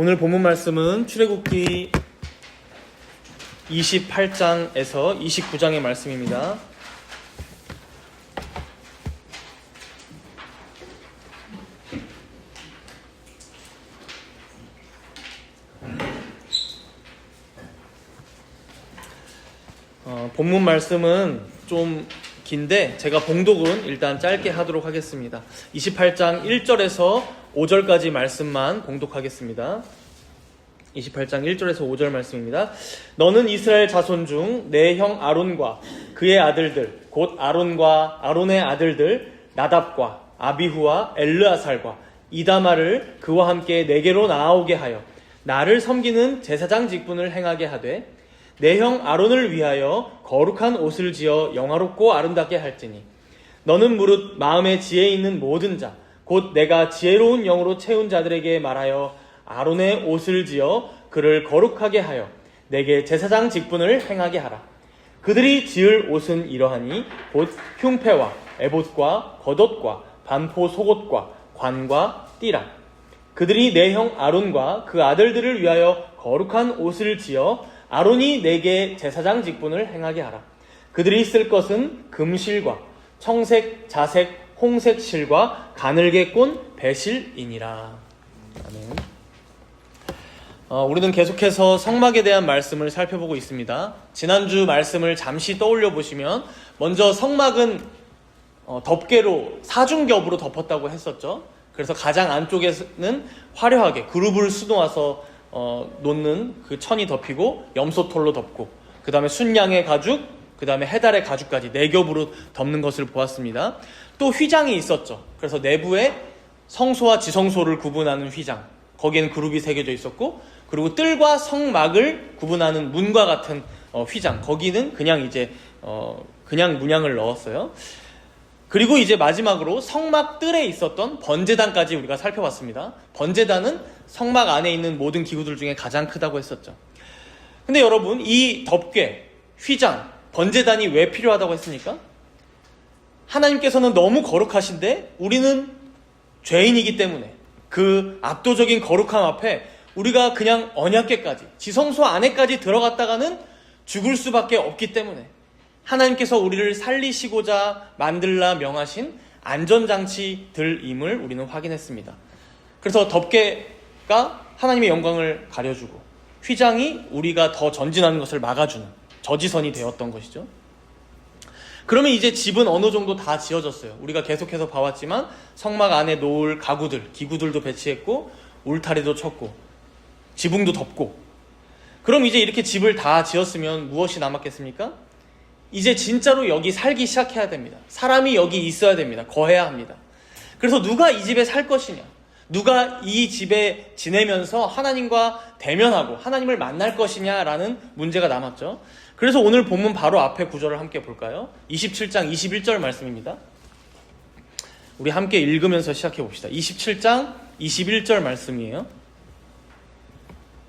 오늘 본문 말씀은 출애굽기 28장에서 29장의 말씀입니다. 본문 말씀은 좀 긴데 제가 봉독은 일단 짧게 하도록 하겠습니다. 28장 1절에서 5절까지 말씀만 봉독하겠습니다. 28장 1절에서 5절 말씀입니다. 너는 이스라엘 자손 중 내 형 아론과 그의 아들들 곧 아론과 아론의 아들들 나답과 아비후와 엘르아살과 이다마를 그와 함께 내게로 나아오게 하여 나를 섬기는 제사장 직분을 행하게 하되 내 형 아론을 위하여 거룩한 옷을 지어 영화롭고 아름답게 할지니 너는 무릇 마음에 지혜 있는 모든 자 곧 내가 지혜로운 영으로 채운 자들에게 말하여 아론의 옷을 지어 그를 거룩하게 하여 내게 제사장 직분을 행하게 하라. 그들이 지을 옷은 이러하니 곧 흉패와 에봇과 겉옷과 반포 속옷과 관과 띠라. 그들이 내 형 아론과 그 아들들을 위하여 거룩한 옷을 지어 아론이 내게 제사장 직분을 행하게 하라. 그들이 쓸 것은 금실과 청색, 자색, 홍색 실과 가늘게 꼰 배실이니라. 아멘. 우리는 계속해서 성막에 대한 말씀을 살펴보고 있습니다. 지난주 말씀을 잠시 떠올려 보시면 먼저 성막은 덮개로 사중겹으로 덮었다고 했었죠. 그래서 가장 안쪽에는 화려하게 그룹을 수놓아서 놓는 그 천이 덮이고 염소털로 덮고 그 다음에 순양의 가죽, 그 다음에 해달의 가죽까지 4겹으로 덮는 것을 보았습니다. 또 휘장이 있었죠. 그래서 내부에 성소와 지성소를 구분하는 휘장, 거기에는 그룹이 새겨져 있었고, 그리고 뜰과 성막을 구분하는 문과 같은 휘장, 거기는 그냥 그냥 문양을 넣었어요. 그리고 이제 마지막으로 성막 뜰에 있었던 번제단까지 우리가 살펴봤습니다. 번제단은 성막 안에 있는 모든 기구들 중에 가장 크다고 했었죠. 근데 여러분, 이 덮개, 휘장, 번제단이 왜 필요하다고 했습니까? 하나님께서는 너무 거룩하신데 우리는 죄인이기 때문에 그 압도적인 거룩함 앞에 우리가 그냥 언약궤까지, 지성소 안에까지 들어갔다가는 죽을 수밖에 없기 때문에 하나님께서 우리를 살리시고자 만들라 명하신 안전장치들임을 우리는 확인했습니다. 그래서 덮개가 하나님의 영광을 가려주고 휘장이 우리가 더 전진하는 것을 막아주는 저지선이 되었던 것이죠. 그러면 이제 집은 어느 정도 다 지어졌어요. 우리가 계속해서 봐왔지만 성막 안에 놓을 가구들, 기구들도 배치했고 울타리도 쳤고 지붕도 덮고, 그럼 이제 이렇게 집을 다 지었으면 무엇이 남았겠습니까? 이제 진짜로 여기 살기 시작해야 됩니다. 사람이 여기 있어야 됩니다. 거해야 합니다. 그래서 누가 이 집에 살 것이냐, 누가 이 집에 지내면서 하나님과 대면하고 하나님을 만날 것이냐라는 문제가 남았죠. 그래서 오늘 본문 바로 앞에 구절을 함께 볼까요? 27장 21절 말씀입니다. 우리 함께 읽으면서 시작해 봅시다. 27장 21절 말씀이에요.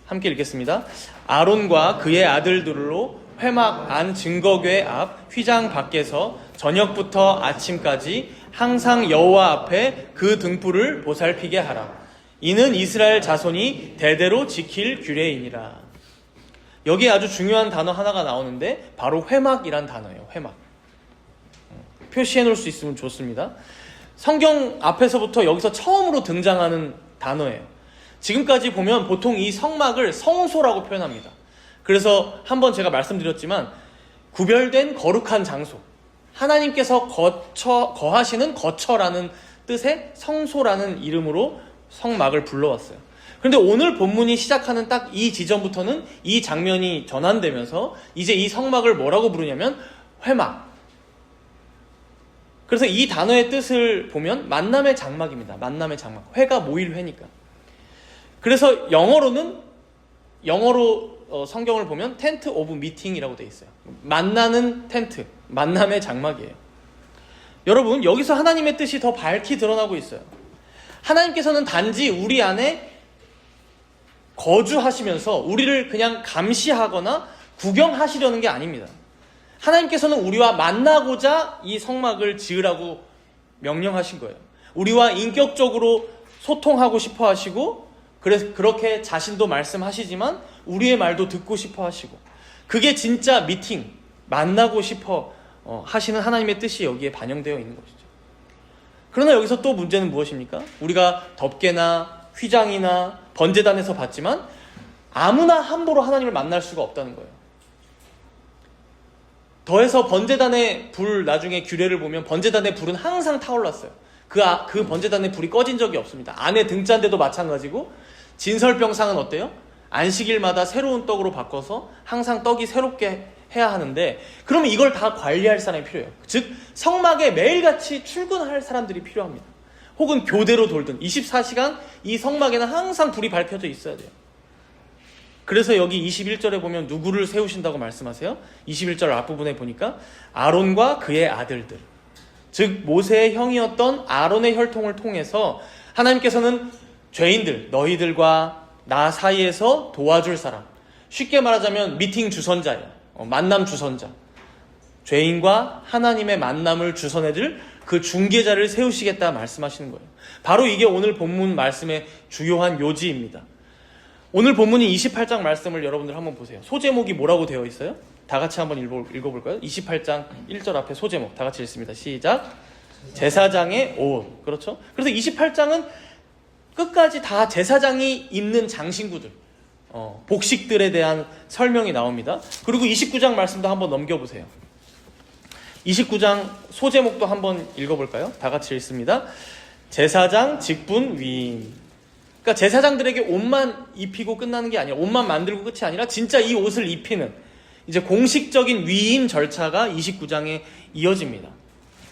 함께 읽겠습니다. 아론과 그의 아들들로 회막 안 증거궤 앞 휘장 밖에서 저녁부터 아침까지 항상 여호와 앞에 그 등불을 보살피게 하라. 이는 이스라엘 자손이 대대로 지킬 규례이니라. 여기에 아주 중요한 단어 하나가 나오는데 바로 회막이란 단어예요. 회막. 표시해 놓을 수 있으면 좋습니다. 성경 앞에서부터 여기서 처음으로 등장하는 단어예요. 지금까지 보면 보통 이 성막을 성소라고 표현합니다. 그래서 한번 제가 말씀드렸지만 구별된 거룩한 장소, 하나님께서 거하시는 거처라는 뜻의 성소라는 이름으로 성막을 불러왔어요. 그런데 오늘 본문이 시작하는 딱 이 지점부터는 이 장면이 전환되면서 이제 이 성막을 뭐라고 부르냐면 회막. 그래서 이 단어의 뜻을 보면 만남의 장막입니다. 만남의 장막. 회가 모일 회니까. 그래서 영어로 성경을 보면 텐트 오브 미팅이라고 되어 있어요. 만나는 텐트, 만남의 장막이에요. 여러분, 여기서 하나님의 뜻이 더 밝히 드러나고 있어요. 하나님께서는 단지 우리 안에 거주하시면서 우리를 그냥 감시하거나 구경하시려는 게 아닙니다. 하나님께서는 우리와 만나고자 이 성막을 지으라고 명령하신 거예요. 우리와 인격적으로 소통하고 싶어 하시고 그래서 그렇게 자신도 말씀하시지만 우리의 말도 듣고 싶어 하시고, 그게 진짜 미팅, 만나고 싶어 하시는 하나님의 뜻이 여기에 반영되어 있는 것이죠. 그러나 여기서 또 문제는 무엇입니까? 우리가 덮개나 휘장이나 번제단에서 봤지만 아무나 함부로 하나님을 만날 수가 없다는 거예요. 더해서 번제단의 불, 나중에 규례를 보면 번제단의 불은 항상 타올랐어요. 그 번제단의 불이 꺼진 적이 없습니다. 안에 등잔대도 마찬가지고, 진설병상은 어때요? 안식일마다 새로운 떡으로 바꿔서 항상 떡이 새롭게 해야 하는데, 그러면 이걸 다 관리할 사람이 필요해요. 즉 성막에 매일같이 출근할 사람들이 필요합니다. 혹은 교대로 돌든 24시간 이 성막에는 항상 불이 밝혀져 있어야 돼요. 그래서 여기 21절에 보면 누구를 세우신다고 말씀하세요? 21절 앞부분에 보니까 아론과 그의 아들들, 즉 모세의 형이었던 아론의 혈통을 통해서 하나님께서는 죄인들, 너희들과 나 사이에서 도와줄 사람, 쉽게 말하자면 미팅 주선자예요. 만남 주선자, 죄인과 하나님의 만남을 주선해줄 그 중개자를 세우시겠다 말씀하시는 거예요. 바로 이게 오늘 본문 말씀의 주요한 요지입니다. 오늘 본문인 28장 말씀을 여러분들 한번 보세요. 소제목이 뭐라고 되어 있어요? 다 같이 한번 읽어볼까요? 28장 1절 앞에 소제목 다 같이 읽습니다. 시작. 제사장의 옷. 그렇죠? 그래서 28장은 끝까지 다 제사장이 입는 장신구들, 복식들에 대한 설명이 나옵니다. 그리고 29장 말씀도 한번 넘겨보세요. 29장 소제목도 한번 읽어볼까요? 다 같이 읽습니다. 제사장 직분 위임. 그러니까 제사장들에게 옷만 입히고 끝나는 게 아니라, 옷만 만들고 끝이 아니라 진짜 이 옷을 입히는 이제 공식적인 위임 절차가 29장에 이어집니다.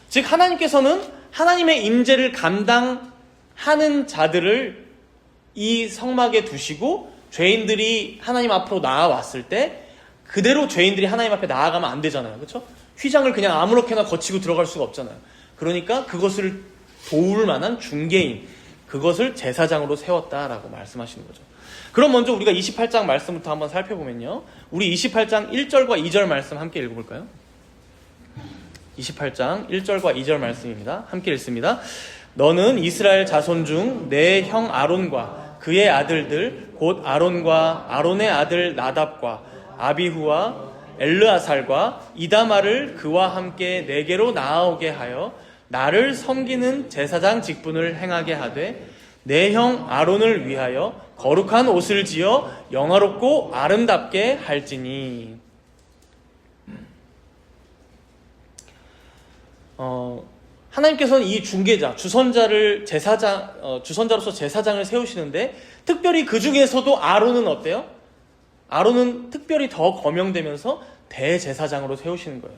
즉 하나님께서는 하나님의 임재를 감당하는 자들을 이 성막에 두시고, 죄인들이 하나님 앞으로 나아왔을 때 그대로 죄인들이 하나님 앞에 나아가면 안 되잖아요. 그렇죠? 휘장을 그냥 아무렇게나 거치고 들어갈 수가 없잖아요. 그러니까 그것을 도울 만한 중개인, 그것을 제사장으로 세웠다라고 말씀하시는 거죠. 그럼 먼저 우리가 28장 말씀부터 한번 살펴보면요, 우리 28장 1절과 2절 말씀 함께 읽어볼까요? 28장 1절과 2절 말씀입니다. 함께 읽습니다. 너는 이스라엘 자손 중 내 형 아론과 그의 아들들 곧 아론과 아론의 아들 나답과 아비후와 엘르아살과 이다마를 그와 함께 내게로 나아오게 하여 나를 섬기는 제사장 직분을 행하게 하되, 내 형 아론을 위하여 거룩한 옷을 지어 영화롭고 아름답게 할지니. 하나님께서는 이 중개자, 주선자로서 제사장을 세우시는데, 특별히 그 중에서도 아론은 어때요? 아론은 특별히 더 거명되면서 대제사장으로 세우시는 거예요.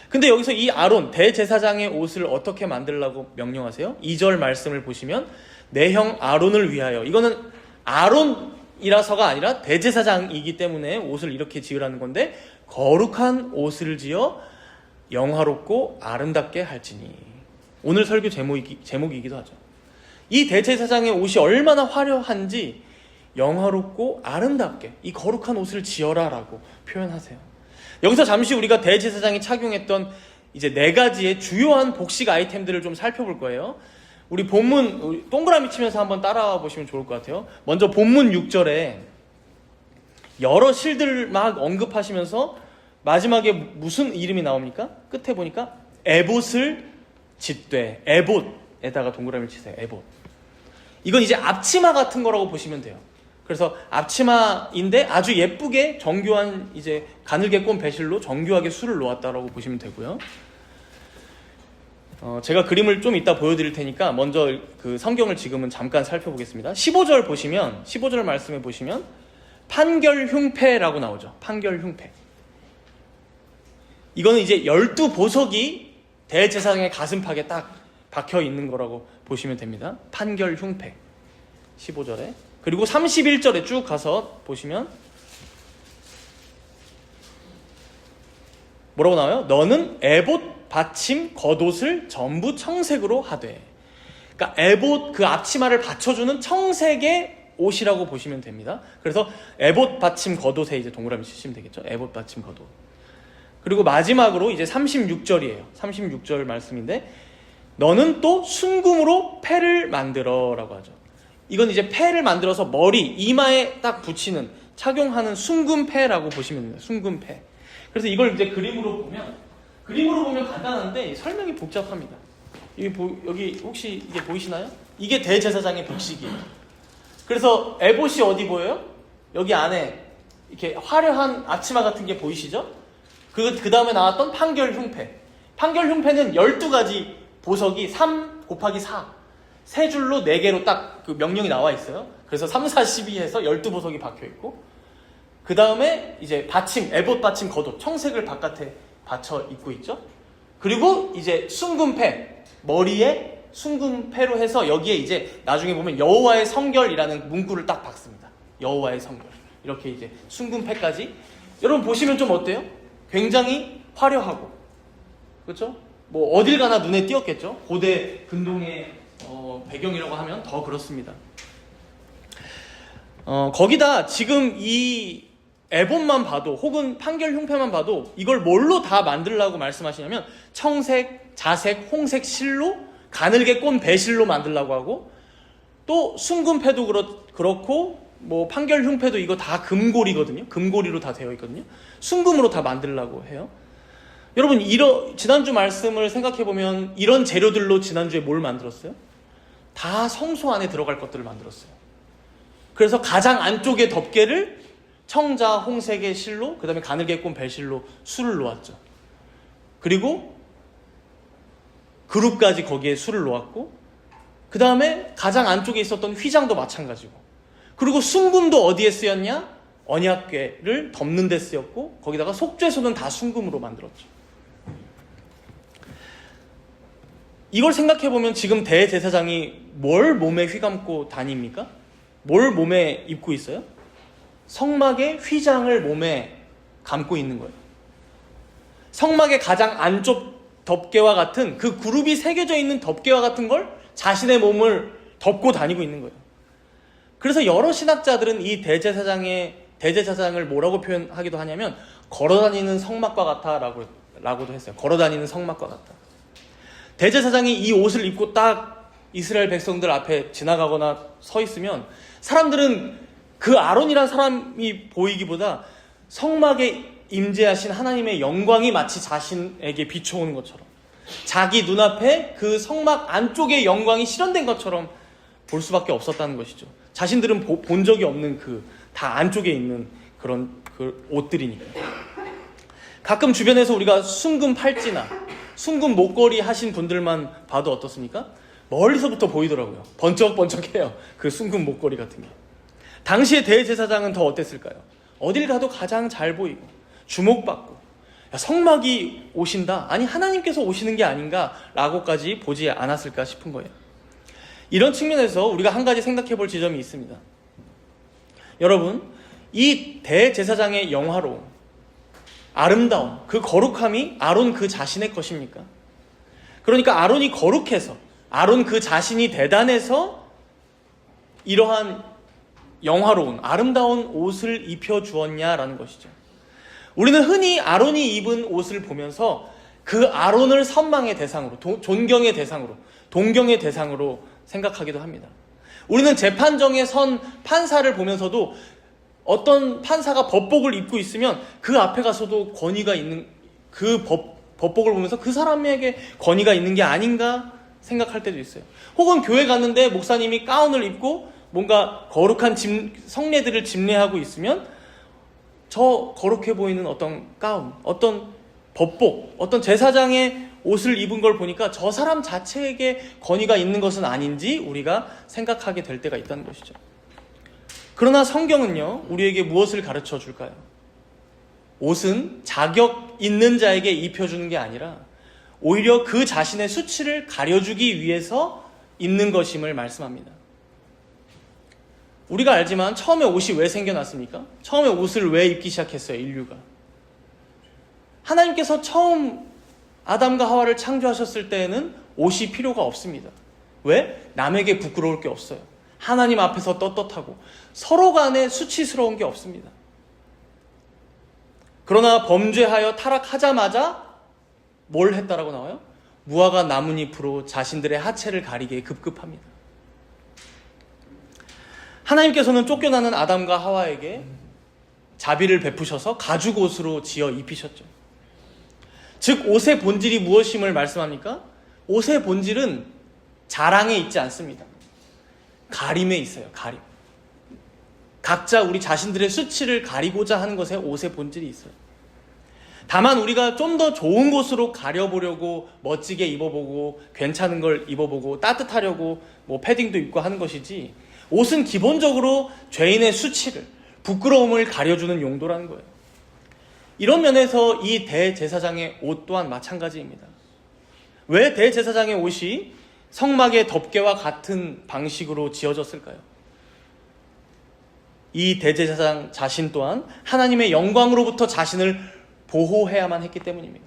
근데 여기서 이 아론, 대제사장의 옷을 어떻게 만들라고 명령하세요? 2절 말씀을 보시면 내 형 아론을 위하여, 이거는 아론이라서가 아니라 대제사장이기 때문에 옷을 이렇게 지으라는 건데, 거룩한 옷을 지어 영화롭고 아름답게 할지니. 오늘 설교 제목이기도 하죠. 이 대제사장의 옷이 얼마나 화려한지 영화롭고 아름답게 이 거룩한 옷을 지어라 라고 표현하세요. 여기서 잠시 우리가 대제사장이 착용했던 이제 4가지의 주요한 복식 아이템들을 좀 살펴볼 거예요. 우리 본문 동그라미 치면서 한번 따라와 보시면 좋을 것 같아요. 먼저 본문 6절에 여러 실들 막 언급하시면서 마지막에 무슨 이름이 나옵니까? 끝에 보니까 에봇을 짓되, 에봇에다가 동그라미를 치세요. 에봇. 이건 이제 앞치마 같은 거라고 보시면 돼요. 그래서 앞치마인데 아주 예쁘게 정교한 이제 가늘게 꼰 배실로 정교하게 술을 놓았다라고 보시면 되고요. 제가 그림을 좀 이따 보여드릴 테니까 먼저 그 성경을 지금은 잠깐 살펴보겠습니다. 15절 말씀에 보시면 판결흉패라고 나오죠. 판결흉패. 이거는 이제 12보석이 대제사장의 가슴팍에 딱 박혀 있는 거라고 보시면 됩니다. 판결흉패. 15절에. 그리고 31절에 쭉 가서 보시면 뭐라고 나와요? 너는 에봇 받침 겉옷을 전부 청색으로 하되. 그러니까 에봇, 그 앞치마를 받쳐주는 청색의 옷이라고 보시면 됩니다. 그래서 에봇 받침 겉옷에 이제 동그라미 치시면 되겠죠. 에봇 받침 겉옷. 그리고 마지막으로 이제 36절이에요. 36절 말씀인데, 너는 또 순금으로 패를 만들어 라고 하죠. 이건 이제 패를 만들어서 머리, 이마에 딱 붙이는, 착용하는 순금패라고 보시면 됩니다. 순금패. 그래서 이걸 이제 그림으로 보면 간단한데 설명이 복잡합니다. 여기 혹시 이게 보이시나요? 이게 대제사장의 백식이에요. 그래서 에봇이 어디 보여요? 여기 안에 이렇게 화려한 앞치마 같은 게 보이시죠? 그 다음에 나왔던 판결흉패. 판결흉패는 12가지 보석이 3 곱하기 4. 세 줄로 4개로 딱 그 명령이 나와 있어요. 그래서 3, 4, 12 해서 12보석이 박혀 있고, 그 다음에 이제 받침, 에봇 받침 겉옷, 청색을 바깥에 받쳐 입고 있죠. 그리고 이제 순금패, 머리에 순금패로 해서 여기에 이제 나중에 보면 여호와의 성결이라는 문구를 딱 박습니다. 여호와의 성결. 이렇게 이제 순금패까지. 여러분 보시면 좀 어때요? 굉장히 화려하고, 그렇죠? 뭐 어딜 가나 눈에 띄었겠죠? 고대 근동의 배경이라고 하면 더 그렇습니다. 거기다 지금 이 에봇만 봐도 혹은 판결흉패만 봐도 이걸 뭘로 다 만들라고 말씀하시냐면 청색, 자색, 홍색 실로 가늘게 꼰 배실로 만들라고 하고, 또 순금패도 그렇고 뭐 판결흉패도 이거 다 금고리거든요. 금고리로 다 되어 있거든요. 순금으로 다 만들라고 해요. 여러분 지난주 말씀을 생각해보면 이런 재료들로 지난주에 뭘 만들었어요? 다 성소 안에 들어갈 것들을 만들었어요. 그래서 가장 안쪽의 덮개를 청자, 홍색의 실로, 그 다음에 가늘게 꼰 배실로 술을 놓았죠. 그리고 그룹까지 거기에 술을 놓았고, 그 다음에 가장 안쪽에 있었던 휘장도 마찬가지고, 그리고 순금도 어디에 쓰였냐? 언약궤를 덮는 데 쓰였고, 거기다가 속죄소는 다 순금으로 만들었죠. 이걸 생각해보면 지금 대제사장이 뭘 몸에 휘감고 다닙니까? 뭘 몸에 입고 있어요? 성막의 휘장을 몸에 감고 있는 거예요. 성막의 가장 안쪽 덮개와 같은 그 그룹이 새겨져 있는 덮개와 같은 걸 자신의 몸을 덮고 다니고 있는 거예요. 그래서 여러 신학자들은 이 대제사장을 뭐라고 표현하기도 하냐면 걸어다니는 성막과 같아 라고도 했어요. 걸어다니는 성막과 같다. 대제사장이 이 옷을 입고 딱 이스라엘 백성들 앞에 지나가거나 서 있으면 사람들은 그 아론이란 사람이 보이기보다 성막에 임재하신 하나님의 영광이 마치 자신에게 비춰오는 것처럼, 자기 눈앞에 그 성막 안쪽의 영광이 실현된 것처럼 볼 수밖에 없었다는 것이죠. 자신들은 본 적이 없는 다 안쪽에 있는 그런 옷들이니까. 가끔 주변에서 우리가 순금 팔찌나 순금 목걸이 하신 분들만 봐도 어떻습니까? 멀리서부터 보이더라고요. 번쩍번쩍해요. 그 순금 목걸이 같은 게. 당시의 대제사장은 더 어땠을까요? 어딜 가도 가장 잘 보이고 주목받고, 야, 성막이 오신다, 아니 하나님께서 오시는 게 아닌가 라고까지 보지 않았을까 싶은 거예요. 이런 측면에서 우리가 한 가지 생각해 볼 지점이 있습니다. 여러분, 이 대제사장의 영화로움, 아름다움, 그 거룩함이 아론 그 자신의 것입니까? 그러니까 아론이 거룩해서, 아론 그 자신이 대단해서 이러한 영화로운 아름다운 옷을 입혀주었냐라는 것이죠. 우리는 흔히 아론이 입은 옷을 보면서 그 아론을 선망의 대상으로, 존경의 대상으로, 동경의 대상으로 생각하기도 합니다. 우리는 재판정에 선 판사를 보면서도 어떤 판사가 법복을 입고 있으면 그 앞에 가서도 권위가 있는, 그 법복을 보면서 그 사람에게 권위가 있는 게 아닌가 생각할 때도 있어요. 혹은 교회 갔는데 목사님이 가운을 입고 뭔가 거룩한 성례들을 집례하고 있으면 저 거룩해 보이는 어떤 가운, 어떤 법복, 어떤 제사장의 옷을 입은 걸 보니까 저 사람 자체에게 권위가 있는 것은 아닌지 우리가 생각하게 될 때가 있다는 것이죠. 그러나 성경은요, 우리에게 무엇을 가르쳐 줄까요? 옷은 자격 있는 자에게 입혀주는 게 아니라 오히려 그 자신의 수치를 가려주기 위해서 입는 것임을 말씀합니다. 우리가 알지만 처음에 옷이 왜 생겨났습니까? 처음에 옷을 왜 입기 시작했어요, 인류가? 하나님께서 처음 아담과 하와를 창조하셨을 때에는 옷이 필요가 없습니다. 왜? 남에게 부끄러울 게 없어요. 하나님 앞에서 떳떳하고 서로 간에 수치스러운 게 없습니다. 그러나 범죄하여 타락하자마자 뭘 했다라고 나와요? 무화과 나뭇잎으로 자신들의 하체를 가리게 급급합니다. 하나님께서는 쫓겨나는 아담과 하와에게 자비를 베푸셔서 가죽 옷으로 지어 입히셨죠. 즉 옷의 본질이 무엇임을 말씀합니까? 옷의 본질은 자랑에 있지 않습니다. 가림에 있어요. 가림. 각자 우리 자신들의 수치를 가리고자 하는 것에 옷의 본질이 있어요. 다만 우리가 좀 더 좋은 곳으로 가려보려고 멋지게 입어보고 괜찮은 걸 입어보고 따뜻하려고 뭐 패딩도 입고 하는 것이지, 옷은 기본적으로 죄인의 수치를, 부끄러움을 가려주는 용도라는 거예요. 이런 면에서 이 대제사장의 옷 또한 마찬가지입니다. 왜 대제사장의 옷이 성막의 덮개와 같은 방식으로 지어졌을까요? 이 대제사장 자신 또한 하나님의 영광으로부터 자신을 보호해야만 했기 때문입니다.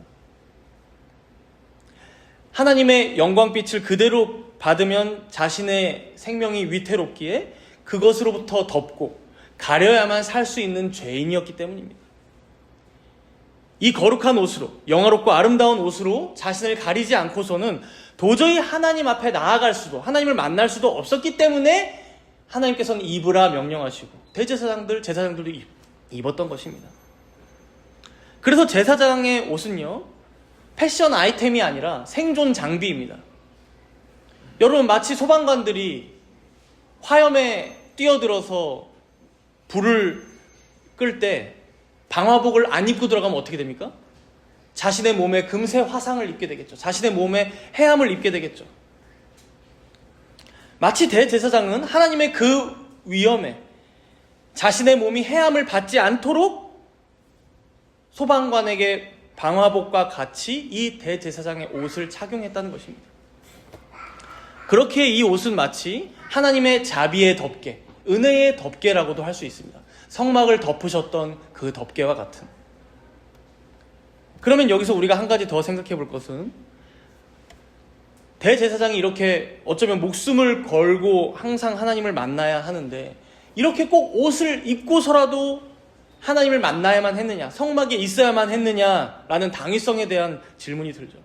하나님의 영광빛을 그대로 받으면 자신의 생명이 위태롭기에 그것으로부터 덮고 가려야만 살 수 있는 죄인이었기 때문입니다. 이 거룩한 옷으로, 영화롭고 아름다운 옷으로 자신을 가리지 않고서는 도저히 하나님 앞에 나아갈 수도, 하나님을 만날 수도 없었기 때문에 하나님께서는 입으라 명령하시고 제사장들도 입었던 것입니다. 그래서 제사장의 옷은요, 패션 아이템이 아니라 생존 장비입니다. 여러분, 마치 소방관들이 화염에 뛰어들어서 불을 끌 때 방화복을 안 입고 들어가면 어떻게 됩니까? 자신의 몸에 금세 화상을 입게 되겠죠. 자신의 몸에 해함을 입게 되겠죠. 마치 대제사장은 하나님의 그 위험에 자신의 몸이 해함을 받지 않도록 소방관에게 방화복과 같이 이 대제사장의 옷을 착용했다는 것입니다. 그렇게 이 옷은 마치 하나님의 자비의 덮개, 은혜의 덮개라고도 할 수 있습니다. 성막을 덮으셨던 그 덮개와 같은. 그러면 여기서 우리가 한 가지 더 생각해 볼 것은, 대제사장이 이렇게 어쩌면 목숨을 걸고 항상 하나님을 만나야 하는데 이렇게 꼭 옷을 입고서라도 하나님을 만나야만 했느냐, 성막에 있어야만 했느냐라는 당위성에 대한 질문이 들죠.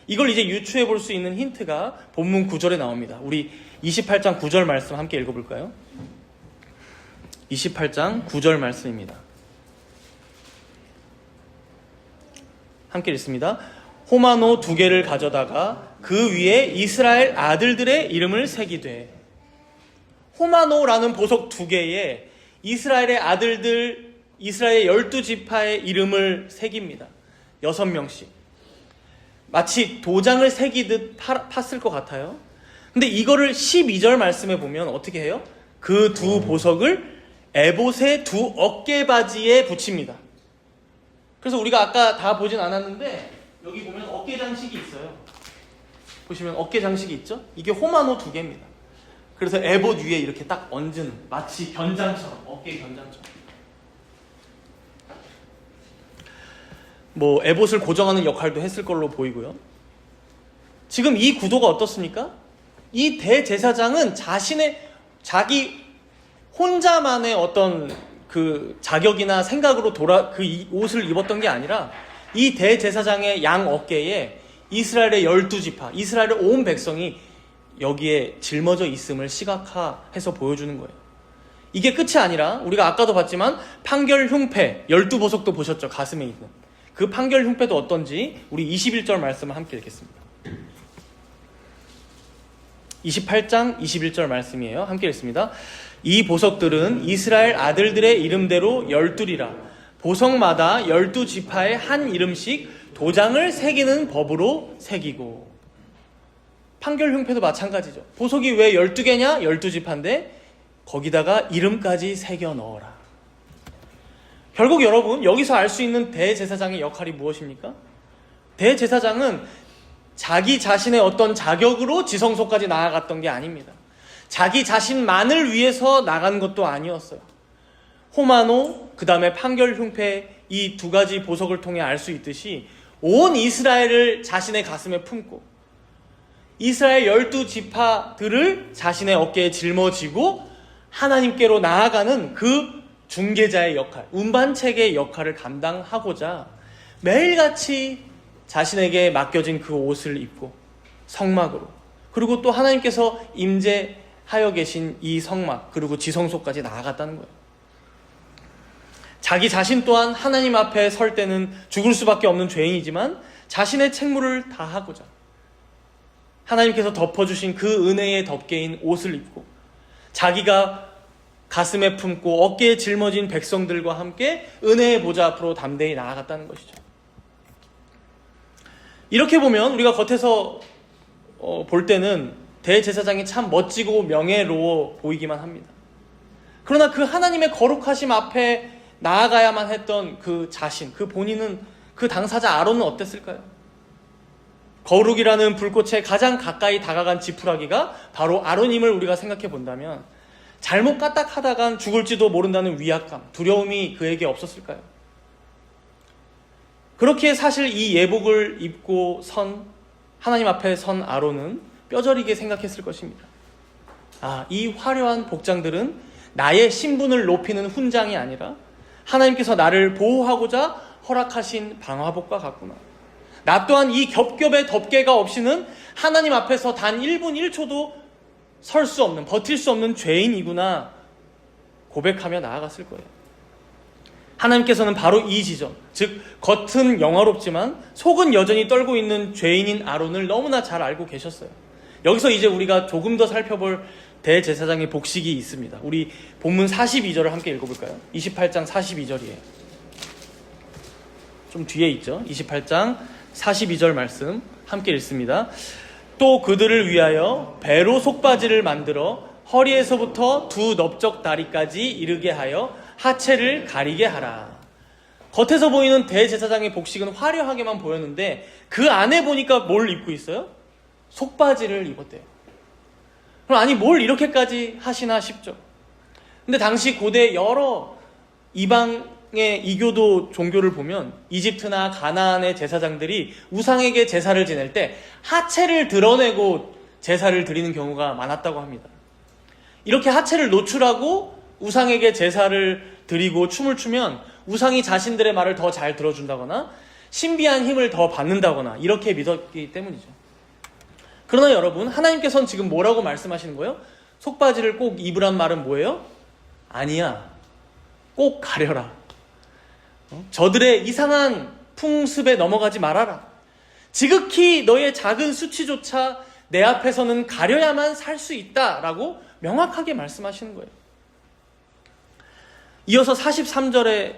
이걸 이제 유추해 볼 수 있는 힌트가 본문 9절에 나옵니다. 우리 28장 9절 말씀 함께 읽어볼까요? 28장 9절 말씀입니다. 함께 읽습니다. 호마노 2개를 가져다가 그 위에 이스라엘 아들들의 이름을 새기되. 호마노라는 보석 2개에 이스라엘의 아들들, 이스라엘 12지파의 이름을 새깁니다. 6명씩. 마치 도장을 새기듯 팠을 것 같아요. 근데 이거를 12절 말씀에 보면 어떻게 해요? 그 두 보석을 에봇의 두 어깨바지에 붙입니다. 그래서 우리가 아까 다 보진 않았는데 여기 보면 어깨 장식이 있어요. 보시면 어깨 장식이 있죠? 이게 호마노 2개입니다. 그래서 에봇 위에 이렇게 딱 얹은, 마치 견장처럼, 어깨 견장처럼. 뭐 에봇을 고정하는 역할도 했을 걸로 보이고요. 지금 이 구도가 어떻습니까? 이 대제사장은 자기 혼자만의 어떤 그 자격이나 생각으로 그 옷을 입었던 게 아니라 이 대제사장의 양 어깨에 이스라엘의 12지파, 이스라엘의 온 백성이 여기에 짊어져 있음을 시각화해서 보여주는 거예요. 이게 끝이 아니라 우리가 아까도 봤지만 판결 흉패 12보석도 보셨죠? 가슴에 있는 그 판결 흉패도 어떤지 우리 21절 말씀을 함께 읽겠습니다. 28장 21절 말씀이에요. 함께 읽습니다. 이 보석들은 이스라엘 아들들의 이름대로 12이라 보석마다 12지파의 한 이름씩 도장을 새기는 법으로 새기고. 판결 흉패도 마찬가지죠. 보석이 왜 12개냐? 12지파인데 거기다가 이름까지 새겨 넣어라. 결국 여러분, 여기서 알 수 있는 대제사장의 역할이 무엇입니까? 대제사장은 자기 자신의 어떤 자격으로 지성소까지 나아갔던 게 아닙니다. 자기 자신만을 위해서 나간 것도 아니었어요. 호마노, 그 다음에 판결 흉패, 이 2가지 보석을 통해 알 수 있듯이 온 이스라엘을 자신의 가슴에 품고 이스라엘 12지파들을 자신의 어깨에 짊어지고 하나님께로 나아가는 그 중개자의 역할, 운반책의 역할을 감당하고자 매일같이 자신에게 맡겨진 그 옷을 입고 성막으로, 그리고 또 하나님께서 임재하시는 하여 계신 이 성막 그리고 지성소까지 나아갔다는 거예요. 자기 자신 또한 하나님 앞에 설 때는 죽을 수밖에 없는 죄인이지만 자신의 책무를 다하고자 하나님께서 덮어주신 그 은혜의 덮개인 옷을 입고 자기가 가슴에 품고 어깨에 짊어진 백성들과 함께 은혜의 보좌 앞으로 담대히 나아갔다는 것이죠. 이렇게 보면 우리가 겉에서 볼 때는 대제사장이 참 멋지고 명예로워 보이기만 합니다. 그러나 그 하나님의 거룩하심 앞에 나아가야만 했던 그 자신, 그 본인은, 그 당사자 아론은 어땠을까요? 거룩이라는 불꽃에 가장 가까이 다가간 지푸라기가 바로 아론임을 우리가 생각해 본다면 잘못 까딱하다간 죽을지도 모른다는 위압감, 두려움이 그에게 없었을까요? 그렇게 사실 이 예복을 입고 하나님 앞에 선 아론은 뼈저리게 생각했을 것입니다. 이 화려한 복장들은 나의 신분을 높이는 훈장이 아니라 하나님께서 나를 보호하고자 허락하신 방화복과 같구나. 나 또한 이 겹겹의 덮개가 없이는 하나님 앞에서 단 1분 1초도 설 수 없는, 버틸 수 없는 죄인이구나 고백하며 나아갔을 거예요. 하나님께서는 바로 이 지점, 즉 겉은 영화롭지만 속은 여전히 떨고 있는 죄인인 아론을 너무나 잘 알고 계셨어요. 여기서 이제 우리가 조금 더 살펴볼 대제사장의 복식이 있습니다. 우리 본문 42절을 함께 읽어볼까요? 28장 42절이에요. 좀 뒤에 있죠? 28장 42절 말씀 함께 읽습니다. 또 그들을 위하여 배로 속바지를 만들어 허리에서부터 두 넓적 다리까지 이르게 하여 하체를 가리게 하라. 겉에서 보이는 대제사장의 복식은 화려하게만 보였는데 그 안에 보니까 뭘 입고 있어요? 속바지를 입었대요. 그럼 아니 뭘 이렇게까지 하시나 싶죠. 근데 당시 고대 여러 이방의 이교도 종교를 보면 이집트나 가나안의 제사장들이 우상에게 제사를 지낼 때 하체를 드러내고 제사를 드리는 경우가 많았다고 합니다. 이렇게 하체를 노출하고 우상에게 제사를 드리고 춤을 추면 우상이 자신들의 말을 더 잘 들어준다거나 신비한 힘을 더 받는다거나 이렇게 믿었기 때문이죠. 그러나 여러분, 하나님께서는 지금 뭐라고 말씀하시는 거예요? 속바지를 꼭 입으란 말은 뭐예요? 아니야. 꼭 가려라. 저들의 이상한 풍습에 넘어가지 말아라. 지극히 너의 작은 수치조차 내 앞에서는 가려야만 살 수 있다라고 명확하게 말씀하시는 거예요. 이어서 43절에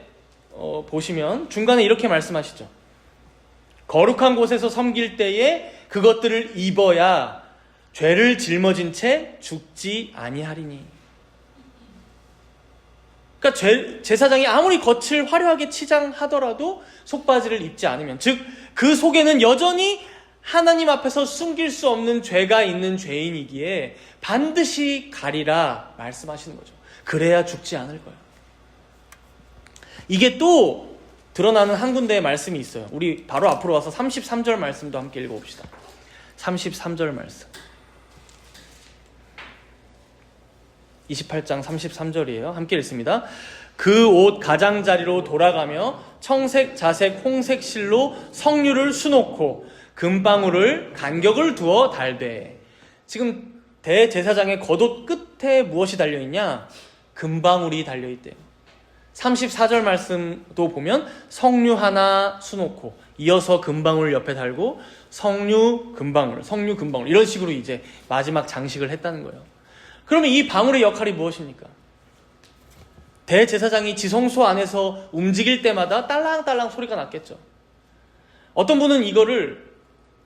보시면 중간에 이렇게 말씀하시죠. 거룩한 곳에서 섬길 때에 그것들을 입어야 죄를 짊어진 채 죽지 아니하리니. 그러니까 제사장이 아무리 겉을 화려하게 치장하더라도 속바지를 입지 않으면, 즉 그 속에는 여전히 하나님 앞에서 숨길 수 없는 죄가 있는 죄인이기에 반드시 가리라 말씀하시는 거죠. 그래야 죽지 않을 거예요. 이게 또 드러나는 한 군데의 말씀이 있어요. 우리 바로 앞으로 와서 33절 말씀도 함께 읽어봅시다. 33절 말씀. 28장 33절이에요. 함께 읽습니다. 그 옷 가장자리로 돌아가며 청색, 자색, 홍색 실로 석류를 수놓고 금방울을 간격을 두어 달되. 지금 대제사장의 겉옷 끝에 무엇이 달려있냐? 금방울이 달려있대요. 34절 말씀도 보면 석류 하나 수놓고 이어서 금방울 옆에 달고 석류, 금방울 이런 식으로 이제 마지막 장식을 했다는 거예요. 그러면 이 방울의 역할이 무엇입니까? 대제사장이 지성소 안에서 움직일 때마다 딸랑딸랑 소리가 났겠죠. 어떤 분은 이거를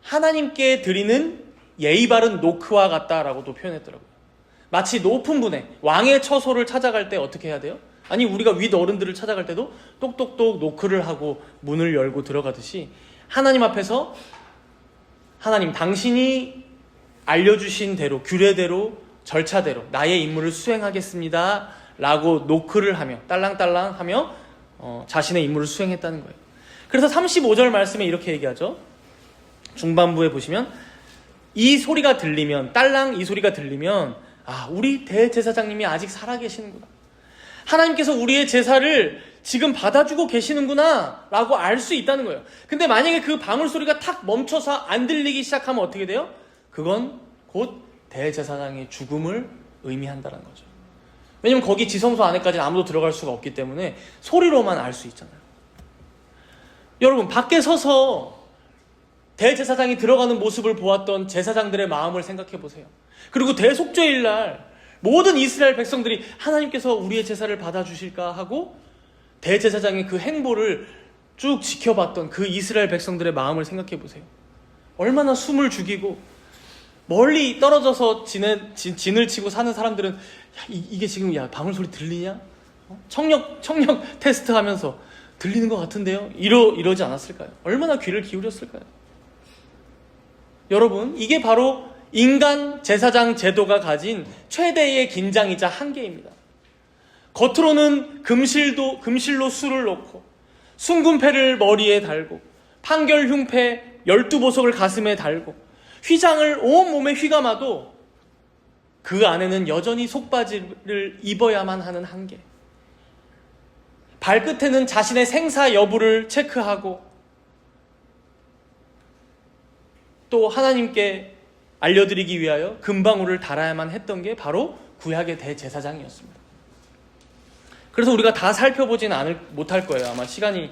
하나님께 드리는 예의 바른 노크와 같다라고도 표현했더라고요. 마치 높은 분의 왕의 처소를 찾아갈 때 어떻게 해야 돼요? 아니 우리가 윗 어른들을 찾아갈 때도 똑똑똑 노크를 하고 문을 열고 들어가듯이 하나님 앞에서 하나님 당신이 알려주신 대로 규례대로 절차대로 나의 임무를 수행하겠습니다 라고 노크를 하며 딸랑딸랑 하며 자신의 임무를 수행했다는 거예요. 그래서 35절 말씀에 이렇게 얘기하죠. 중반부에 보시면 이 소리가 들리면 딸랑 이 소리가 들리면 우리 대제사장님이 아직 살아계시는구나. 하나님께서 우리의 제사를 지금 받아주고 계시는구나 라고 알 수 있다는 거예요. 근데 만약에 그 방울 소리가 탁 멈춰서 안 들리기 시작하면 어떻게 돼요? 그건 곧 대제사장의 죽음을 의미한다는 거죠. 왜냐면 거기 지성소 안에까지는 아무도 들어갈 수가 없기 때문에 소리로만 알 수 있잖아요. 여러분, 밖에 서서 대제사장이 들어가는 모습을 보았던 제사장들의 마음을 생각해 보세요. 그리고 대속죄일 날 모든 이스라엘 백성들이 하나님께서 우리의 제사를 받아주실까 하고 대제사장의 그 행보를 쭉 지켜봤던 그 이스라엘 백성들의 마음을 생각해 보세요. 얼마나 숨을 죽이고 멀리 떨어져서 진을 치고 사는 사람들은 야, 이게 지금 방울 소리 들리냐? 청력 테스트 하면서 들리는 것 같은데요? 이러지 않았을까요? 얼마나 귀를 기울였을까요? 여러분, 이게 바로 인간 제사장 제도가 가진 최대의 긴장이자 한계입니다. 겉으로는 금실로 술을 놓고 순금패를 머리에 달고 판결 흉패 12보석을 가슴에 달고 휘장을 온몸에 휘감아도 그 안에는 여전히 속바지를 입어야만 하는 한계. 발끝에는 자신의 생사 여부를 체크하고 또 하나님께 알려드리기 위하여 금방울을 달아야만 했던 게 바로 구약의 대제사장이었습니다. 그래서 우리가 다 살펴보지는 못할 거예요. 아마 시간이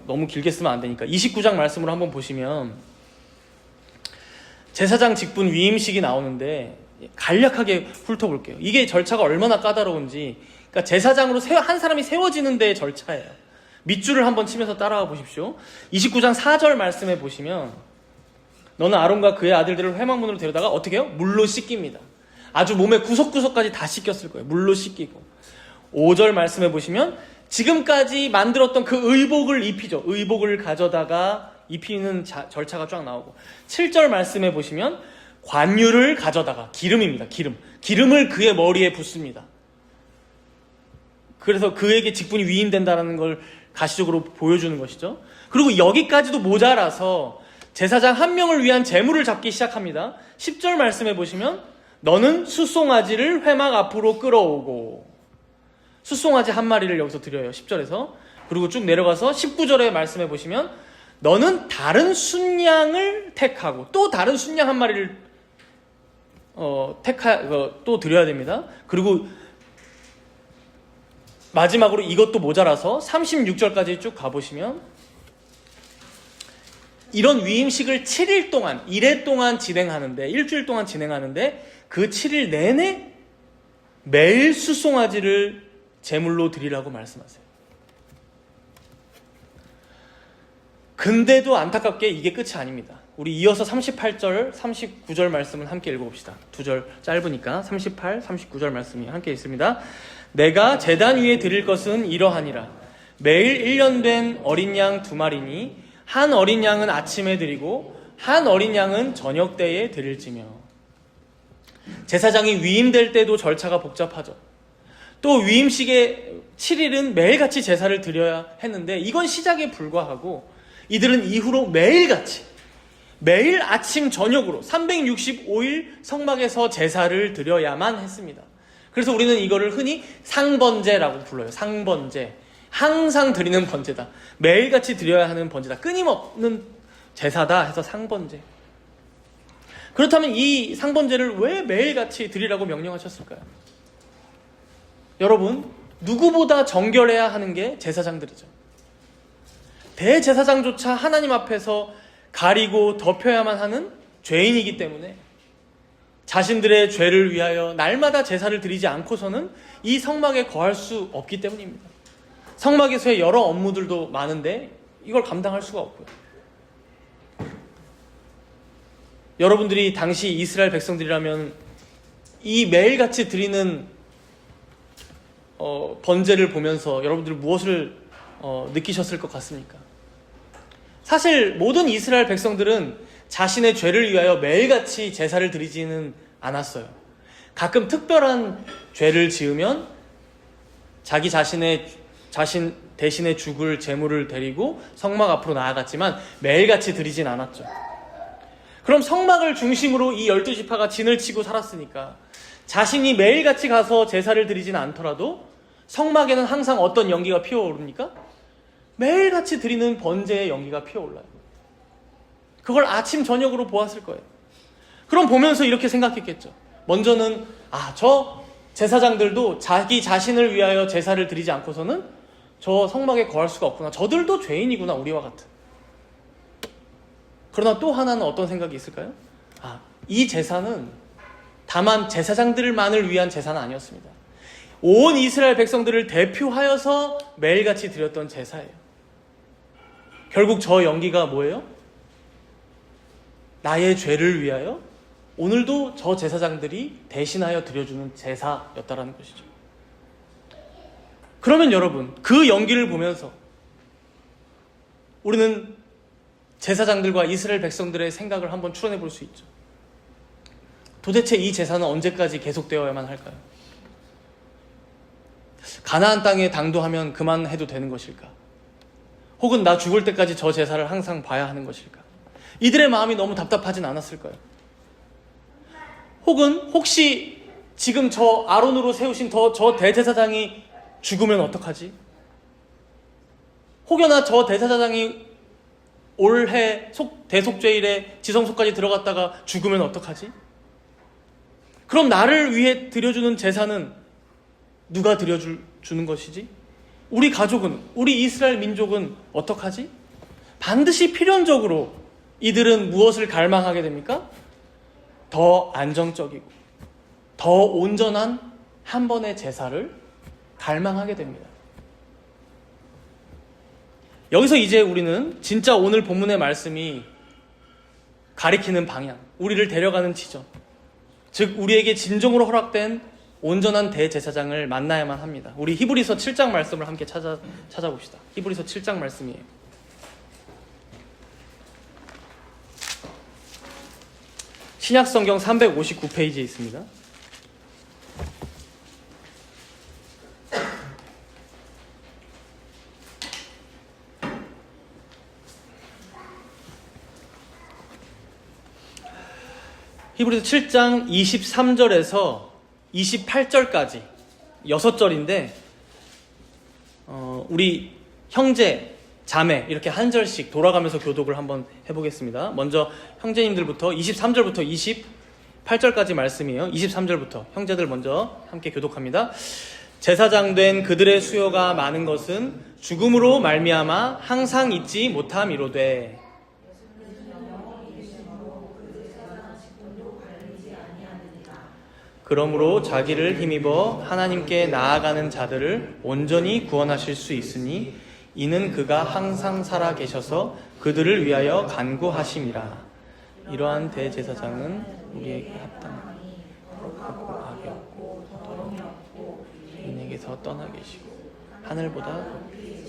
너무 길게 쓰면 안 되니까 29장 말씀으로 한번 보시면 제사장 직분 위임식이 나오는데 간략하게 훑어볼게요. 이게 절차가 얼마나 까다로운지. 그러니까 제사장으로 한 사람이 세워지는 데의 절차예요. 밑줄을 한번 치면서 따라와 보십시오. 29장 4절 말씀에 보시면 너는 아론과 그의 아들들을 회막문으로 데려다가 어떻게 해요? 물로 씻깁니다. 아주 몸의 구석구석까지 다 씻겼을 거예요. 물로 씻기고. 5절 말씀해 보시면 지금까지 만들었던 그 의복을 입히죠. 의복을 가져다가 입히는 절차가 쫙 나오고 7절 말씀해 보시면 관유를 가져다가 기름입니다. 기름을 그의 머리에 붓습니다. 그래서 그에게 직분이 위임된다는 걸 가시적으로 보여주는 것이죠. 그리고 여기까지도 모자라서 제사장 한 명을 위한 제물을 잡기 시작합니다. 10절 말씀해 보시면 너는 숫송아지를 회막 앞으로 끌어오고 숫송아지 한 마리를 여기서 드려요. 10절에서. 그리고 쭉 내려가서 19절에 말씀해 보시면 너는 다른 순양을 택하고 또 다른 순양 한 마리를 또 드려야 됩니다. 그리고 마지막으로 이것도 모자라서 36절까지 쭉 가보시면 이런 위임식을 7일 동안, 1회 동안 진행하는데, 일주일 동안 진행하는데 그 7일 내내 매일 숫송아지를 제물로 드리라고 말씀하세요. 근데도 안타깝게 이게 끝이 아닙니다. 우리 이어서 38절, 39절 말씀을 함께 읽어봅시다. 2절 짧으니까 38, 39절 말씀이 함께 있습니다. 내가 제단 위에 드릴 것은 이러하니라. 매일 1년 된 어린 양 2마리니 한 어린 양은 아침에 드리고 한 어린 양은 저녁 때에 드릴지며. 제사장이 위임될 때도 절차가 복잡하죠. 또 위임식의 7일은 매일같이 제사를 드려야 했는데 이건 시작에 불과하고 이들은 이후로 매일같이 매일 아침 저녁으로 365일 성막에서 제사를 드려야만 했습니다. 그래서 우리는 이거를 흔히 상번제라고 불러요. 상번제. 항상 드리는 번제다. 매일같이 드려야 하는 번제다. 끊임없는 제사다 해서 상번제. 그렇다면 이 상번제를 왜 매일같이 드리라고 명령하셨을까요? 여러분, 누구보다 정결해야 하는 게 제사장들이죠. 대제사장조차 하나님 앞에서 가리고 덮여야만 하는 죄인이기 때문에 자신들의 죄를 위하여 날마다 제사를 드리지 않고서는 이 성막에 거할 수 없기 때문입니다. 성막에서의 여러 업무들도 많은데 이걸 감당할 수가 없고요. 여러분들이 당시 이스라엘 백성들이라면 이 매일같이 드리는 번제를 보면서 여러분들이 무엇을 느끼셨을 것 같습니까? 사실 모든 이스라엘 백성들은 자신의 죄를 위하여 매일같이 제사를 드리지는 않았어요. 가끔 특별한 죄를 지으면 자신 대신에 죽을 제물을 데리고 성막 앞으로 나아갔지만 매일같이 드리진 않았죠. 그럼 성막을 중심으로 이 12지파가 진을 치고 살았으니까 자신이 매일같이 가서 제사를 드리진 않더라도 성막에는 항상 어떤 연기가 피어오릅니까? 매일같이 드리는 번제의 연기가 피어올라요. 그걸 아침 저녁으로 보았을 거예요. 그럼 보면서 이렇게 생각했겠죠. 먼저는 저 제사장들도 자기 자신을 위하여 제사를 드리지 않고서는 저 성막에 거할 수가 없구나. 저들도 죄인이구나, 우리와 같은. 그러나 또 하나는 어떤 생각이 있을까요? 이 제사는 다만 제사장들만을 위한 제사는 아니었습니다. 온 이스라엘 백성들을 대표하여서 매일같이 드렸던 제사예요. 결국 저 연기가 뭐예요? 나의 죄를 위하여 오늘도 저 제사장들이 대신하여 드려주는 제사였다라는 것이죠. 그러면 여러분, 그 연기를 보면서 우리는 제사장들과 이스라엘 백성들의 생각을 한번 추론해 볼 수 있죠. 도대체 이 제사는 언제까지 계속되어야만 할까요? 가나안 땅에 당도하면 그만해도 되는 것일까? 혹은 나 죽을 때까지 저 제사를 항상 봐야 하는 것일까? 이들의 마음이 너무 답답하진 않았을까요? 혹은 혹시 지금 저 아론으로 세우신 저 대제사장이 죽으면 어떡하지? 혹여나 저 대제사장이 올해 대속죄일에 지성소까지 들어갔다가 죽으면 어떡하지? 그럼 나를 위해 드려주는 제사는 누가 드려주는 것이지? 우리 가족은, 우리 이스라엘 민족은 어떡하지? 반드시 필연적으로 이들은 무엇을 갈망하게 됩니까? 더 안정적이고 더 온전한 한 번의 제사를 갈망하게 됩니다. 여기서 이제 우리는 진짜 오늘 본문의 말씀이 가리키는 방향, 우리를 데려가는 지점, 즉 우리에게 진정으로 허락된 온전한 대제사장을 만나야만 합니다. 우리 히브리서 7장 말씀을 함께 찾아봅시다. 히브리서 7장 말씀이에요. 신약성경 359페이지에 있습니다. 히브리서 7장 23절에서 28절까지 6절인데 우리 형제, 자매 이렇게 한 절씩 돌아가면서 교독을 한번 해보겠습니다. 먼저 형제님들부터 23절부터 28절까지 말씀이에요. 23절부터 형제들 먼저 함께 교독합니다. 제사장 된 그들의 수요가 많은 것은 죽음으로 말미암아 항상 잊지 못함이로되 그러므로 자기를 힘입어 하나님께 나아가는 자들을 온전히 구원하실 수 있으니 이는 그가 항상 살아 계셔서 그들을 위하여 간구하심이라. 이러한 대제사장은 우리에게 합당하니 거룩하고 악이 없고 더러움이 없고 인에게서 떠나 계시고 하늘보다 높이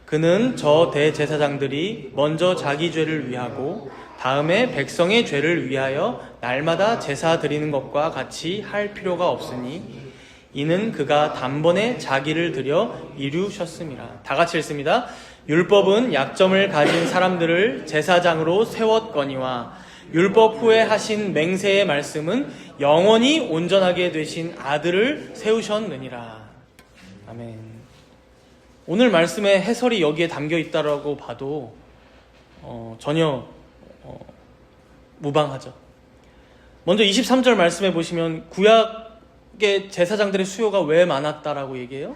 그는 저 대제사장들이 먼저 자기 죄를 위하고 다음에 백성의 죄를 위하여 날마다 제사 드리는 것과 같이 할 필요가 없으니 이는 그가 단번에 자기를 드려 이루셨음이라. 다 같이 읽습니다. 율법은 약점을 가진 사람들을 제사장으로 세웠거니와 율법 후에 하신 맹세의 말씀은 영원히 온전하게 되신 아들을 세우셨느니라. 아멘. 오늘 말씀의 해설이 여기에 담겨 있다라고 봐도 전혀 무방하죠. 먼저 23절 말씀해 보시면 구약의 제사장들의 수요가 왜 많았다라고 얘기해요?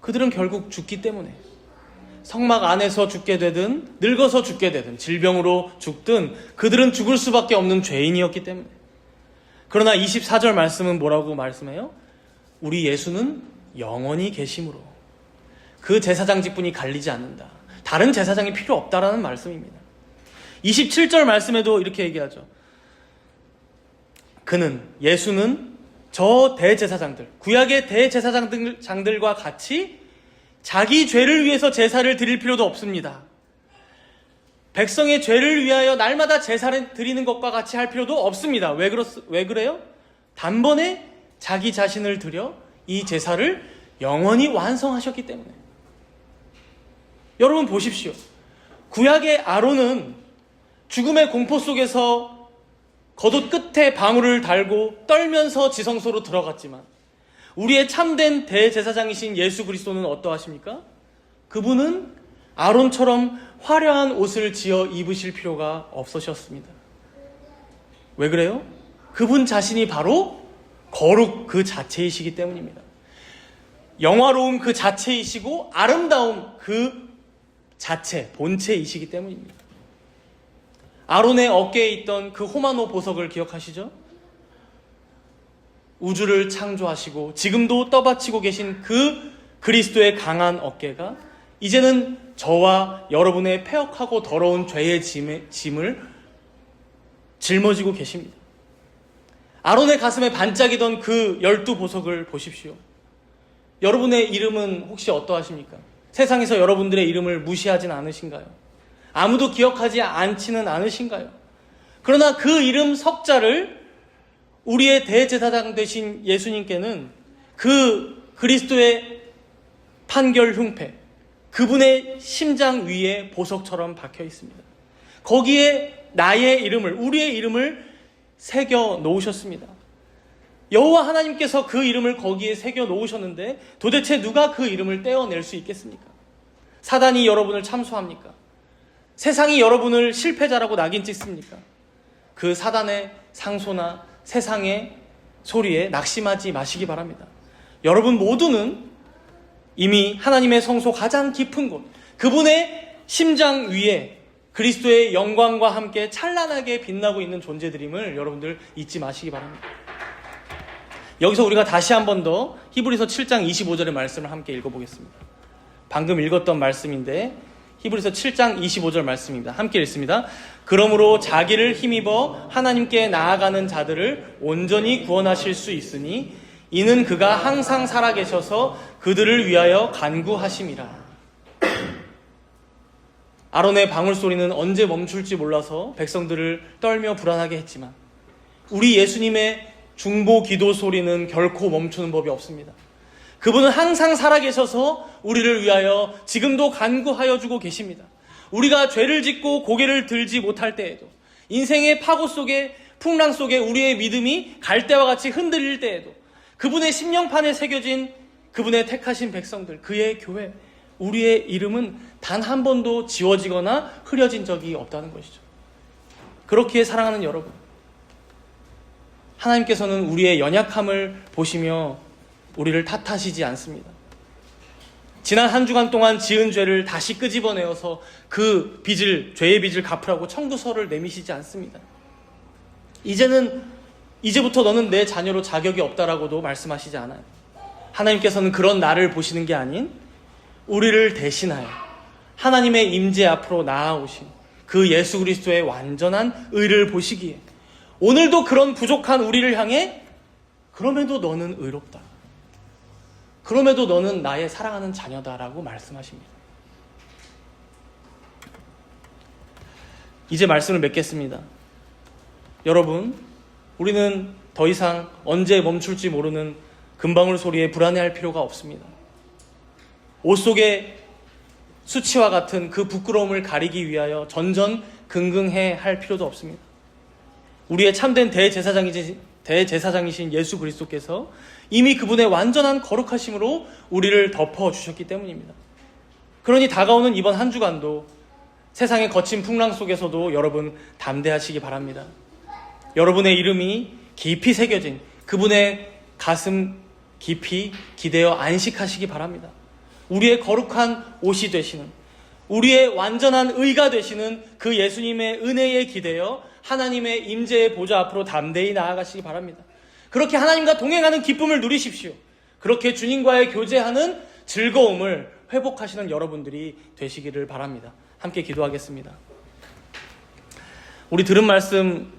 그들은 결국 죽기 때문에 성막 안에서 죽게 되든 늙어서 죽게 되든 질병으로 죽든 그들은 죽을 수밖에 없는 죄인이었기 때문에. 그러나 24절 말씀은 뭐라고 말씀해요? 우리 예수는 영원히 계심으로 그 제사장직분이 갈리지 않는다. 다른 제사장이 필요 없다라는 말씀입니다. 27절 말씀에도 이렇게 얘기하죠. 그는, 예수는 저 대제사장들, 구약의 대제사장들과 같이 자기 죄를 위해서 제사를 드릴 필요도 없습니다. 백성의 죄를 위하여 날마다 제사를 드리는 것과 같이 할 필요도 없습니다. 왜 그래요? 단번에 자기 자신을 드려 이 제사를 영원히 완성하셨기 때문에. 여러분 보십시오. 구약의 아론은 죽음의 공포 속에서 겉옷 끝에 방울을 달고 떨면서 지성소로 들어갔지만 우리의 참된 대제사장이신 예수 그리스도는 어떠하십니까? 그분은 아론처럼 화려한 옷을 지어 입으실 필요가 없으셨습니다. 왜 그래요? 그분 자신이 바로 거룩 그 자체이시기 때문입니다. 영화로움 그 자체이시고 아름다움 그 자체, 본체이시기 때문입니다. 아론의 어깨에 있던 그 호마노 보석을 기억하시죠? 우주를 창조하시고 지금도 떠받치고 계신 그 그리스도의 강한 어깨가 이제는 저와 여러분의 패역하고 더러운 죄의 짐을 짊어지고 계십니다. 아론의 가슴에 반짝이던 그 12보석을 보십시오. 여러분의 이름은 혹시 어떠하십니까? 세상에서 여러분들의 이름을 무시하진 않으신가요? 아무도 기억하지 않지는 않으신가요? 그러나 그 이름 석자를 우리의 대제사장 되신 예수님께는 그 그리스도의 판결 흉패, 그분의 심장 위에 보석처럼 박혀 있습니다. 거기에 나의 이름을, 우리의 이름을 새겨 놓으셨습니다. 여호와 하나님께서 그 이름을 거기에 새겨 놓으셨는데 도대체 누가 그 이름을 떼어낼 수 있겠습니까? 사단이 여러분을 참소합니까? 세상이 여러분을 실패자라고 낙인 찍습니까? 그 사단의 상소나 세상의 소리에 낙심하지 마시기 바랍니다. 여러분 모두는 이미 하나님의 성소 가장 깊은 곳, 그분의 심장 위에 그리스도의 영광과 함께 찬란하게 빛나고 있는 존재들임을 여러분들 잊지 마시기 바랍니다. 여기서 우리가 다시 한 번 더 히브리서 7장 25절의 말씀을 함께 읽어보겠습니다. 방금 읽었던 말씀인데 히브리서 7장 25절 말씀입니다. 함께 읽습니다. 그러므로 자기를 힘입어 하나님께 나아가는 자들을 온전히 구원하실 수 있으니 이는 그가 항상 살아계셔서 그들을 위하여 간구하심이라. 아론의 방울소리는 언제 멈출지 몰라서 백성들을 떨며 불안하게 했지만 우리 예수님의 중보 기도 소리는 결코 멈추는 법이 없습니다. 그분은 항상 살아계셔서 우리를 위하여 지금도 간구하여 주고 계십니다. 우리가 죄를 짓고 고개를 들지 못할 때에도, 인생의 파고 속에, 풍랑 속에 우리의 믿음이 갈대와 같이 흔들릴 때에도 그분의 심령판에 새겨진 그분의 택하신 백성들, 그의 교회, 우리의 이름은 단 한 번도 지워지거나 흐려진 적이 없다는 것이죠. 그렇기에 사랑하는 여러분, 하나님께서는 우리의 연약함을 보시며 우리를 탓하시지 않습니다. 지난 한 주간 동안 지은 죄를 다시 끄집어내어서 그 빚을, 죄의 빚을 갚으라고 청구서를 내미시지 않습니다. 이제부터 너는 내 자녀로 자격이 없다라고도 말씀하시지 않아요. 하나님께서는 그런 나를 보시는 게 아닌 우리를 대신하여 하나님의 임재 앞으로 나아오신 그 예수 그리스도의 완전한 의를 보시기에 오늘도 그런 부족한 우리를 향해 그럼에도 너는 의롭다, 그럼에도 너는 나의 사랑하는 자녀다라고 말씀하십니다. 이제 말씀을 맺겠습니다. 여러분, 우리는 더 이상 언제 멈출지 모르는 금방울 소리에 불안해할 필요가 없습니다. 옷 속에 수치와 같은 그 부끄러움을 가리기 위하여 전전긍긍해 할 필요도 없습니다. 우리의 참된 대제사장이신 예수 그리스도께서 이미 그분의 완전한 거룩하심으로 우리를 덮어주셨기 때문입니다. 그러니 다가오는 이번 한 주간도 세상의 거친 풍랑 속에서도 여러분 담대하시기 바랍니다. 여러분의 이름이 깊이 새겨진 그분의 가슴 깊이 기대어 안식하시기 바랍니다. 우리의 거룩한 옷이 되시는, 우리의 완전한 의가 되시는 그 예수님의 은혜에 기대어 하나님의 임재의 보좌 앞으로 담대히 나아가시기 바랍니다. 그렇게 하나님과 동행하는 기쁨을 누리십시오. 그렇게 주님과의 교제하는 즐거움을 회복하시는 여러분들이 되시기를 바랍니다. 함께 기도하겠습니다. 우리 들은 말씀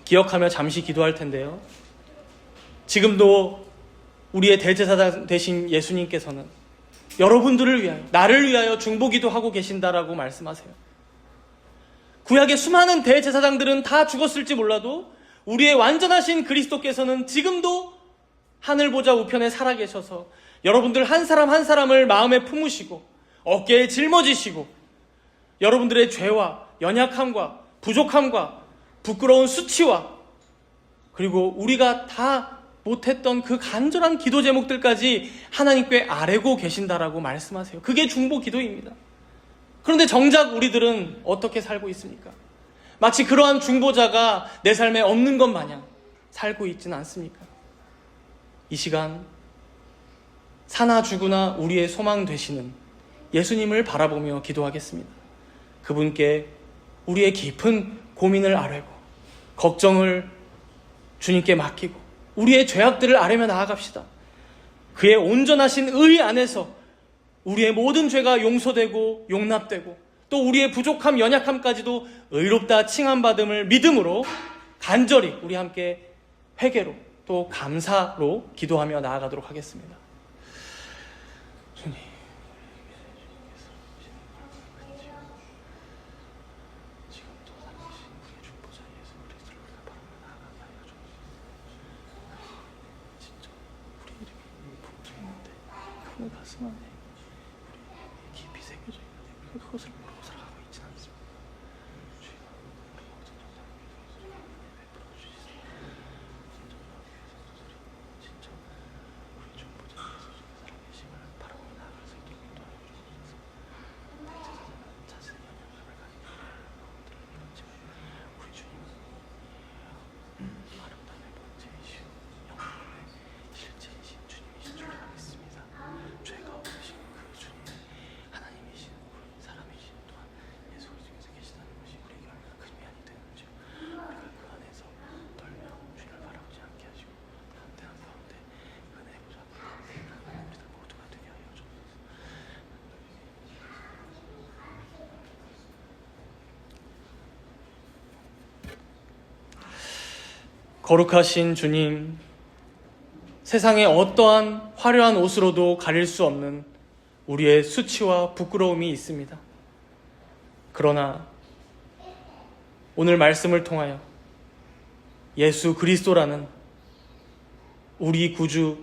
기억하며 잠시 기도할 텐데요. 지금도 우리의 대제사장 되신 예수님께서는 여러분들을 위하여, 나를 위하여 중보기도 하고 계신다라고 말씀하세요. 구약의 수많은 대제사장들은 다 죽었을지 몰라도 우리의 완전하신 그리스도께서는 지금도 하늘 보좌 우편에 살아계셔서 여러분들 한 사람 한 사람을 마음에 품으시고 어깨에 짊어지시고 여러분들의 죄와 연약함과 부족함과 부끄러운 수치와 그리고 우리가 다 못했던 그 간절한 기도 제목들까지 하나님께 아뢰고 계신다라고 말씀하세요. 그게 중보 기도입니다. 그런데 정작 우리들은 어떻게 살고 있습니까? 마치 그러한 중보자가 내 삶에 없는 것 마냥 살고 있지는 않습니까? 이 시간 사나 죽으나 우리의 소망 되시는 예수님을 바라보며 기도하겠습니다. 그분께 우리의 깊은 고민을 아뢰고 걱정을 주님께 맡기고 우리의 죄악들을 아뢰며 나아갑시다. 그의 온전하신 의 안에서 우리의 모든 죄가 용서되고 용납되고 또 우리의 부족함 연약함까지도 의롭다 칭함받음을 믿음으로 간절히 우리 함께 회개로 또 감사로 기도하며 나아가도록 하겠습니다. 주님, 지금도 살아계신 우리의 중보자 예수 그리스도를 바라보며 나아가게 하여 주옵소서. 진짜 우리 이름이 붙어있는데 그 가슴 안에 우리 깊이 새겨져 있는데 그것을 모르고 살아가고 있지는 않습니다. 주여, 우리 모든 영상을 베풀어 주시옵소서. 진짜 우리 중보자 예수 살아계심을 바라보며 나아갈 수 있도록 인도하여 주옵소서. 내 제사장은 자세히 연약함을 가지고 있지만 우리 주님은 아름다움의 본체이시오 영광의 실제이신 주님이신 줄 알겠습니다. 죄가 없으신 그 주님, 하나님이신 우리 사람이신 또한 예수 그리스도께서 계시다는 것이 우리에게 얼마나 큰 위안이 되는지 우리가 그 안에서 떨며 주님을 바라보지 않게 하시고 담대한 가운데 은혜 보좌 앞에 우리들 모두가 되게 하여 주옵소서. 거룩하신 주님, 세상의 어떠한 화려한 옷으로도 가릴 수 없는 우리의 수치와 부끄러움이 있습니다. 그러나 오늘 말씀을 통하여 예수 그리스도라는 우리 구주,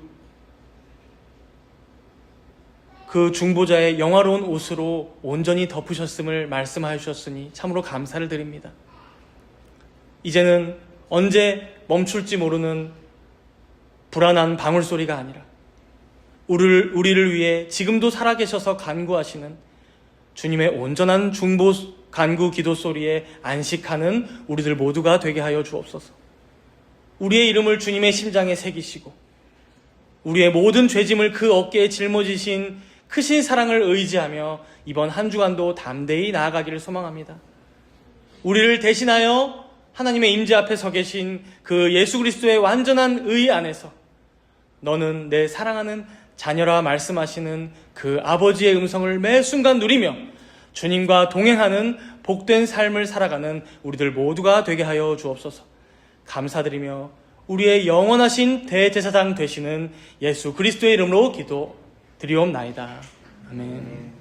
그 중보자의 영화로운 옷으로 온전히 덮으셨음을 말씀하여 주셨으니 참으로 감사를 드립니다. 이제는 언제 멈출지 모르는 불안한 방울소리가 아니라 우리를 위해 지금도 살아계셔서 간구하시는 주님의 온전한 중보 간구 기도 소리에 안식하는 우리들 모두가 되게 하여 주옵소서. 우리의 이름을 주님의 심장에 새기시고 우리의 모든 죄짐을 그 어깨에 짊어지신 크신 사랑을 의지하며 이번 한 주간도 담대히 나아가기를 소망합니다. 우리를 대신하여 하나님의 임재 앞에 서 계신 그 예수 그리스도의 완전한 의 안에서 너는 내 사랑하는 자녀라 말씀하시는 그 아버지의 음성을 매 순간 누리며 주님과 동행하는 복된 삶을 살아가는 우리들 모두가 되게 하여 주옵소서. 감사드리며 우리의 영원하신 대제사장 되시는 예수 그리스도의 이름으로 기도드리옵나이다. 아멘.